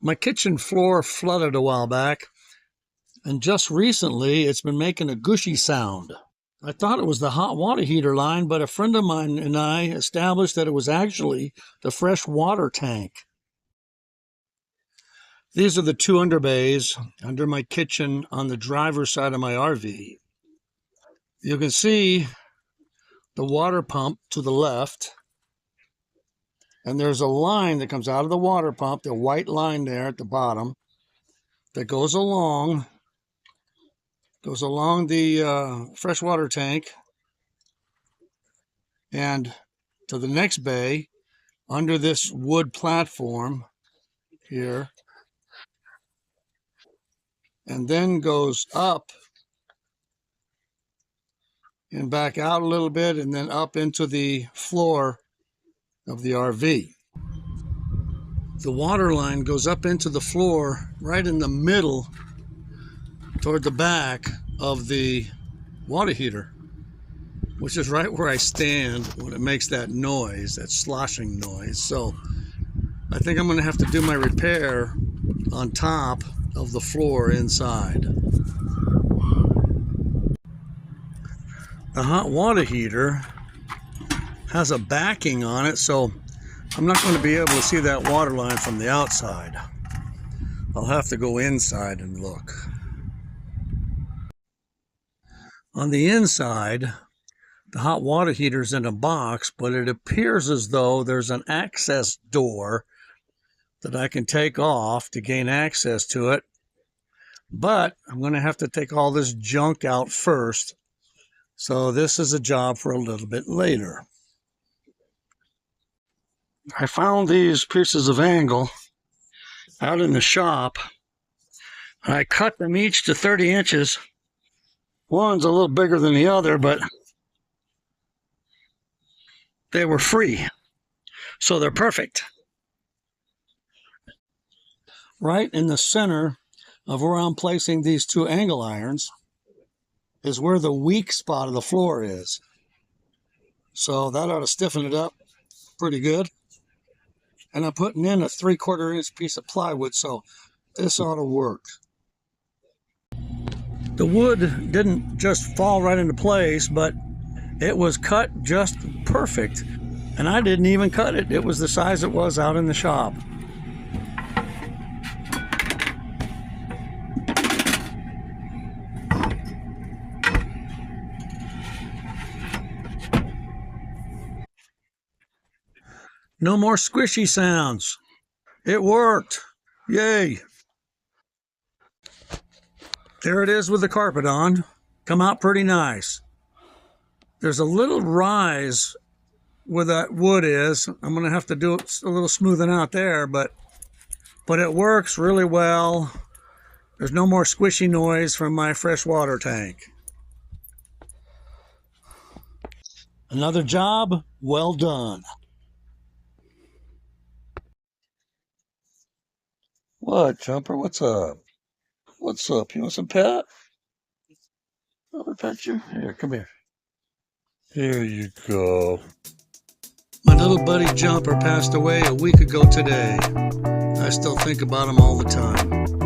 My kitchen floor flooded a while back, and just recently it's been making a gushy sound. I thought it was the hot water heater line, but a friend of mine and I established that it was actually the fresh water tank. These are the two underbays under my kitchen on the driver's side of my RV. You can see the water pump to the left, and there's a line that comes out of the water pump, the white line there at the bottom, that goes along the freshwater tank and to the next bay under this wood platform here, and then goes up and back out a little bit and then up into the floor of the RV. The water line goes up into the floor right in the middle toward the back of the water heater, which is right where I stand when it makes that noise, that sloshing noise. So I think I'm going to have to do my repair on top of the floor inside. The hot water heater has a backing on it, so I'm not going to be able to see that water line from the outside. I'll have to go inside and look. On the inside, the hot water heater's in a box, but it appears as though there's an access door that I can take off to gain access to it. But I'm going to have to take all this junk out first. So this is a job for a little bit later. I found these pieces of angle out in the shop. I cut them each to 30 inches. One's a little bigger than the other, but they were free, so they're perfect. Right in the center of where I'm placing these two angle irons is where the weak spot of the floor is. So that ought to stiffen it up pretty good. And I'm putting in a 3/4 inch piece of plywood, so this ought to work. The wood didn't just fall right into place, but it was cut just perfect. And I didn't even cut it. It was the size it was out in the shop. No more squishy sounds. It worked. Yay. There it is with the carpet on. Come out pretty nice. There's a little rise where that wood is. I'm going to have to do a little smoothing out there, but it works really well. There's no more squishy noise from my freshwater tank. Another job well done. What, Jumper? What's up? What's up? You want some pet? Want me to pet you? Here, come here. Here you go. My little buddy Jumper passed away a week ago today. I still think about him all the time.